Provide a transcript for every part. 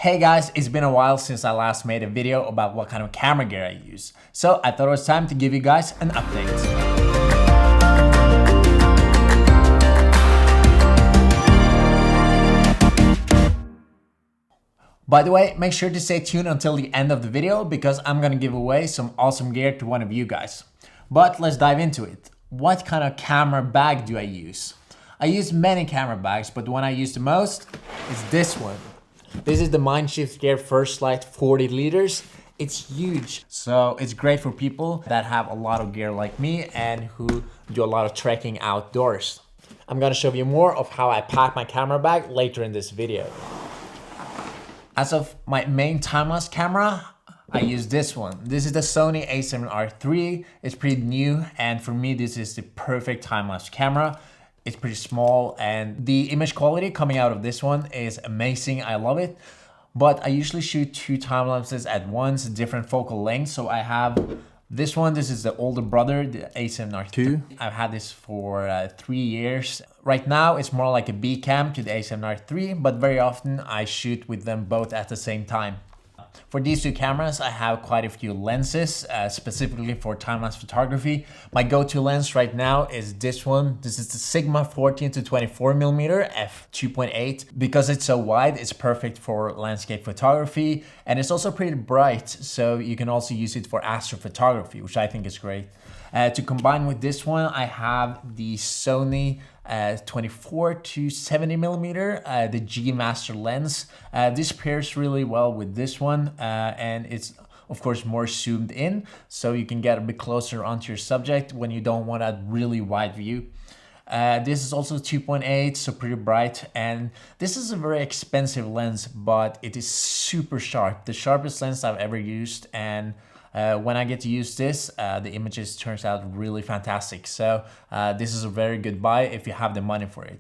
Hey guys, it's been a while since I last made a video about what kind of camera gear I use. So I thought it was time to give you guys an update. By the way, make sure to stay tuned until the end of the video because I'm gonna give away some awesome gear to one of you guys. But let's dive into it. What kind of camera bag do I use? I use many camera bags, but the one I use the most is this one. This is the Mindshift Gear First Light 40 liters. It's huge, so it's great for people that have a lot of gear like me and who do a lot of trekking outdoors. I'm gonna show you more of how I pack my camera bag later in this video. As of my main time-lapse camera, I use this one. This is the Sony a7R III. It's pretty new, and for me, this is the perfect time-lapse camera. It's pretty small, and the image quality coming out of this one is amazing. I love it. But I usually shoot two time lapses at once, different focal lengths. So I have this one. This is the older brother, the a7R II. I've had this for 3 years. Right now, it's more like a B cam to the a7R III, but very often I shoot with them both at the same time. For these two cameras, I have quite a few lenses, specifically for time-lapse photography. My go-to lens right now is this one. This is the Sigma 14 to 24mm f2.8. Because it's so wide, it's perfect for landscape photography, and it's also pretty bright, so you can also use it for astrophotography, which I think is great. To combine with this one, I have the Sony 24 to 70mm, the G Master lens. This pairs really well with this one, and it's of course more zoomed in, so you can get a bit closer onto your subject when you don't want a really wide view. This is also 2.8, so pretty bright, and this is a very expensive lens, but it is super sharp, the sharpest lens I've ever used, and when I get to use this, the images turns out really fantastic. So this is a very good buy if you have the money for it.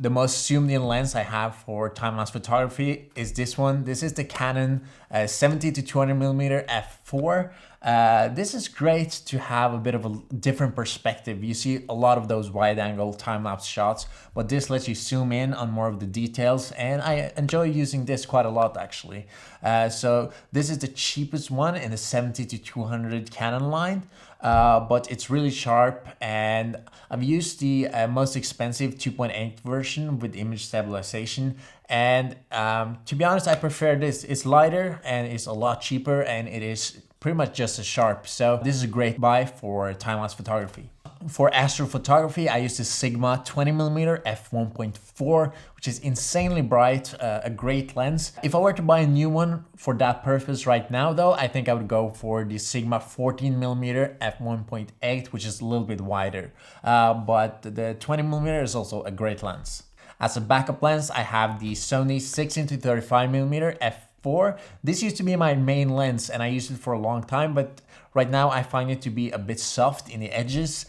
The most zoomed in lens I have for time-lapse photography is this one. This is the Canon 70 to 200mm f4. This is great to have a bit of a different perspective. You see a lot of those wide-angle time-lapse shots, but this lets you zoom in on more of the details, and I enjoy using this quite a lot actually. So this is the cheapest one in the 70 to 200 Canon line, but it's really sharp, and I've used the most expensive 2.8 version with image stabilization, and to be honest, I prefer this. It's lighter and it's a lot cheaper, and it is pretty much just as sharp. So this is a great buy for time-lapse photography. For astrophotography, I use the Sigma 20mm f1.4, which is insanely bright, a great lens. If I were to buy a new one for that purpose right now though, I think I would go for the Sigma 14mm f1.8, which is a little bit wider. But the 20mm is also a great lens. As a backup lens, I have the Sony 16 to 35mm f4. This used to be my main lens and I used it for a long time, but right now I find it to be a bit soft in the edges,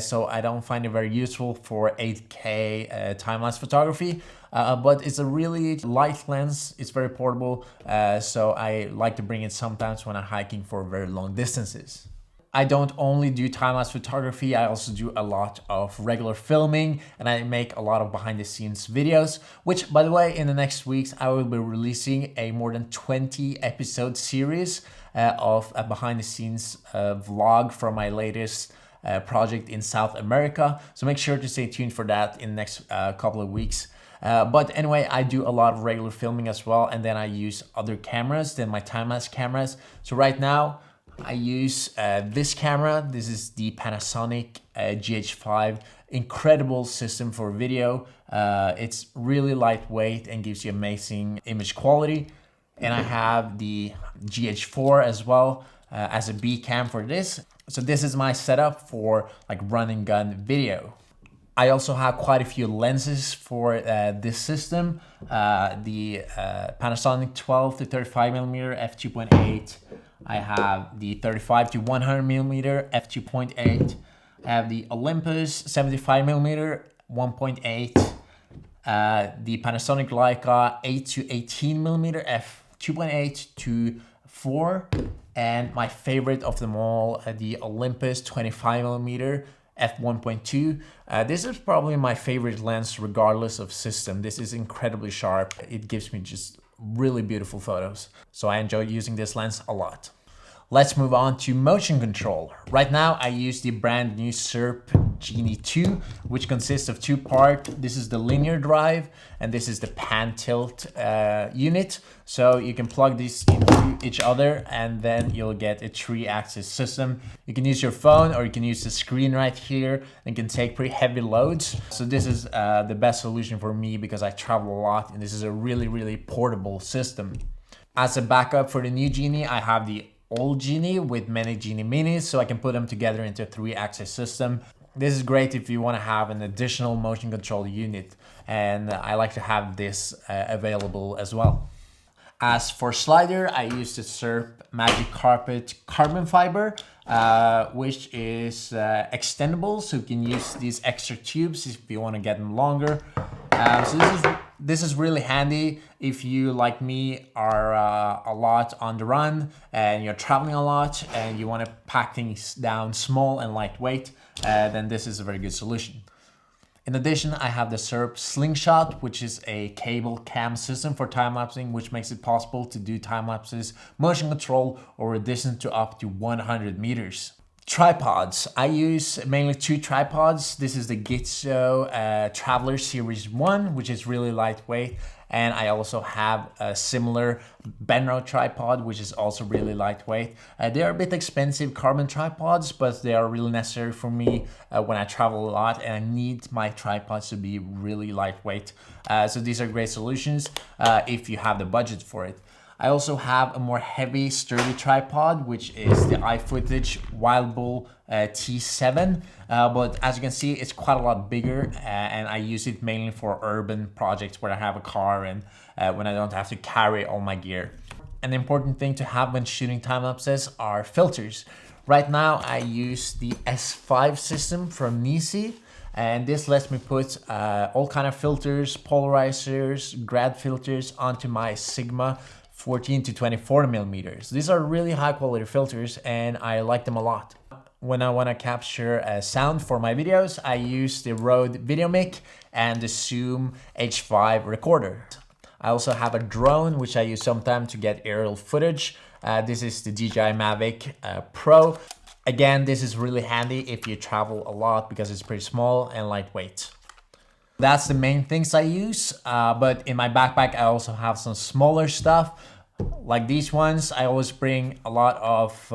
so I don't find it very useful for 8K time-lapse photography, but it's a really light lens. It's very portable, so I like to bring it sometimes when I'm hiking for very long distances. I don't only do time-lapse photography, I also do a lot of regular filming, and I make a lot of behind-the-scenes videos, which, by the way, in the next weeks, I will be releasing a more than 20 episode series of a behind-the-scenes vlog from my latest project in South America. So make sure to stay tuned for that in the next couple of weeks. But anyway, I do a lot of regular filming as well, and then I use other cameras than my time-lapse cameras. So right now, I use this camera. This is the Panasonic GH5. Incredible system for video. It's really lightweight and gives you amazing image quality. And I have the GH4 as well as a B cam for this. So this is my setup for like run and gun video. I also have quite a few lenses for this system. The Panasonic 12 to 35mm f2.8. I have the 35 to 100mm f2.8. I have the Olympus 75mm 1.8. The Panasonic Leica 8 to 18mm f2.8 to 4. And my favorite of them all, the Olympus 25mm f1.2. This is probably my favorite lens regardless of system. This is incredibly sharp. It gives me just really beautiful photos. So I enjoy using this lens a lot. Let's move on to motion control. Right now I use the brand new SERP Genie 2, which consists of two parts. This is the linear drive and this is the pan tilt unit. So you can plug these into each other and then you'll get a 3-axis system. You can use your phone or you can use the screen right here and can take pretty heavy loads. So this is the best solution for me because I travel a lot and this is a really portable system. As a backup for the new Genie, I have the old Genie with many Genie Minis, so I can put them together into a 3-axis system. This is great if you want to have an additional motion control unit, and I like to have this available as well. As for slider, I use the SERP Magic Carpet carbon fiber, which is extendable, so you can use these extra tubes if you want to get them longer. So this is really handy if you, like me, are a lot on the run and you're traveling a lot and you want to pack things down small and lightweight, then this is a very good solution. In addition, I have the SERP Slingshot, which is a cable cam system for time-lapsing, which makes it possible to do time-lapses, motion control, or a distance to up to 100 meters. Tripods. I use mainly 2 tripods. This is the Gitzo Traveler Series 1, which is really lightweight. And I also have a similar Benro tripod, which is also really lightweight. They are a bit expensive carbon tripods, but they are really necessary for me when I travel a lot and I need my tripods to be really lightweight. So these are great solutions if you have the budget for it. I also have a more heavy, sturdy tripod, which is the iFootage Wild Bull T7. But as you can see, it's quite a lot bigger and I use it mainly for urban projects where I have a car and when I don't have to carry all my gear. An important thing to have when shooting time lapses are filters. Right now, I use the S5 system from Nisi. And this lets me put all kind of filters, polarizers, grad filters onto my Sigma 14 to 24 millimeters. These are really high quality filters and I like them a lot. When I want to capture sound for my videos, I use the Rode Video Mic and the Zoom H5 recorder. I also have a drone, which I use sometimes to get aerial footage. This is the DJI Mavic Pro. Again, this is really handy if you travel a lot because it's pretty small and lightweight. That's the main things I use, but in my backpack, I also have some smaller stuff. Like these ones, I always bring a lot of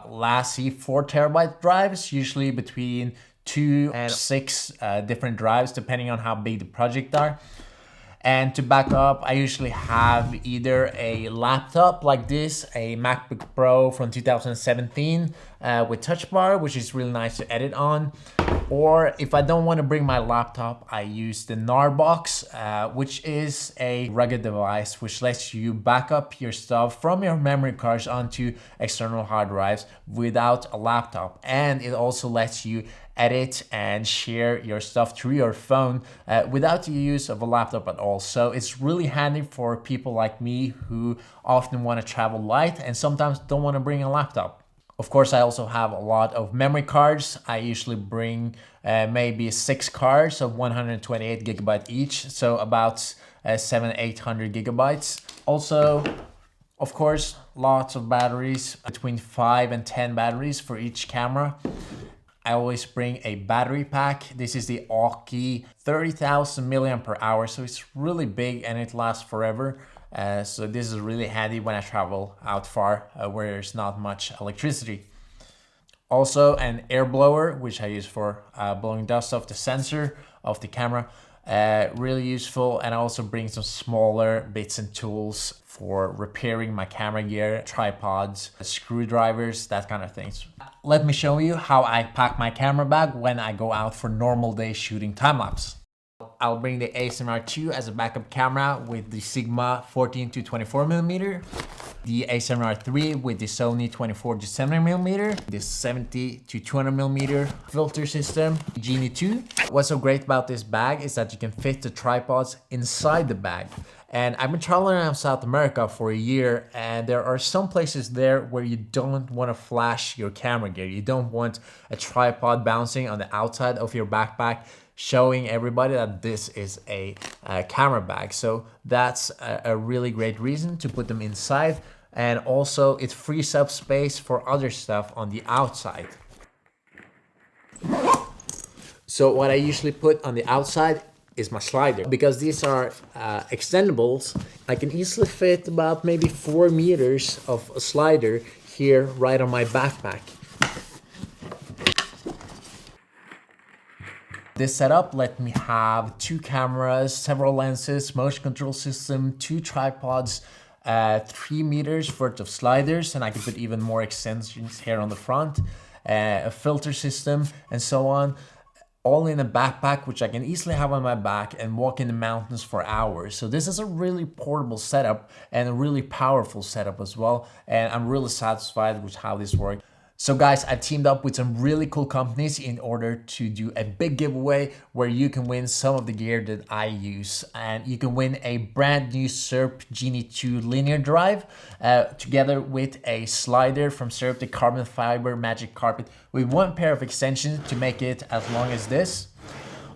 Lassie 4TB drives, usually between 2 and 6 different drives, depending on how big the project are. And to back up, I usually have either a laptop like this, a MacBook Pro from 2017 with touch bar, which is really nice to edit on. Or if I don't want to bring my laptop, I use the Narbox, which is a rugged device which lets you back up your stuff from your memory cards onto external hard drives without a laptop. And it also lets you edit and share your stuff through your phone without the use of a laptop at all. So it's really handy for people like me who often want to travel light and sometimes don't want to bring a laptop. Of course, I also have a lot of memory cards. I usually bring maybe 6 cards of 128 gigabyte each, so about 700-800 gigabytes. Also, of course, lots of batteries, between 5 and 10 batteries for each camera. I always bring a battery pack. This is the Aoki 30,000 milliamp per hour, so it's really big and it lasts forever. So this is really handy when I travel out far where there's not much electricity. Also an air blower, which I use for blowing dust off the sensor of the camera. Really useful, and I also bring some smaller bits and tools for repairing my camera gear, tripods, screwdrivers, that kind of things. Let me show you how I pack my camera bag when I go out for normal day shooting time-lapse. I'll bring the A7R2 as a backup camera with the Sigma 14 to 24 millimeter, the A7R3 with the Sony 24 to 70 millimeter, the 70 to 200 millimeter filter system, Genie 2. What's so great about this bag is that you can fit the tripods inside the bag. And I've been traveling around South America for a year, and there are some places there where you don't want to flash your camera gear. You don't want a tripod bouncing on the outside of your backpack, showing everybody that this is a camera bag. So that's a really great reason to put them inside. And also it frees up space for other stuff on the outside. So what I usually put on the outside is my slider. Because these are extendables, I can easily fit about maybe 4 meters of a slider here right on my backpack. This setup let me have 2 cameras, several lenses, motion control system, 2 tripods, 3 meters worth of sliders, and I can put even more extensions here on the front, a filter system, and so on. All in a backpack, which I can easily have on my back and walk in the mountains for hours. So this is a really portable setup and a really powerful setup as well. And I'm really satisfied with how this works. So guys, I've teamed up with some really cool companies in order to do a big giveaway where you can win some of the gear that I use. And you can win a brand new SERP Genie 2 linear drive together with a slider from SERP, the carbon fiber magic carpet, with 1 pair of extensions to make it as long as this.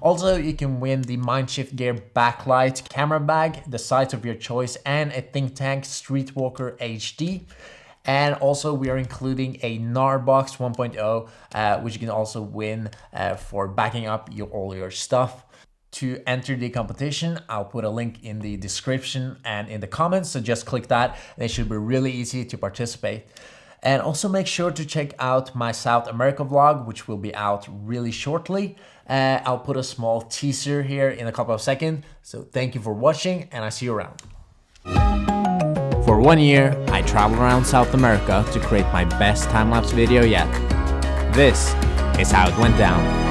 Also, you can win the Mindshift Gear backlight camera bag, the size of your choice, and a Think Tank Streetwalker HD. And also we are including a NAR box 1.0, which you can also win for backing up all your stuff. To enter the competition, I'll put a link in the description and in the comments, so just click that and it should be really easy to participate. And also make sure to check out my South America vlog, which will be out really shortly. I'll put a small teaser here in a couple of seconds. So thank you for watching, and I see you around. For 1 year, I traveled around South America to create my best time-lapse video yet. This is how it went down.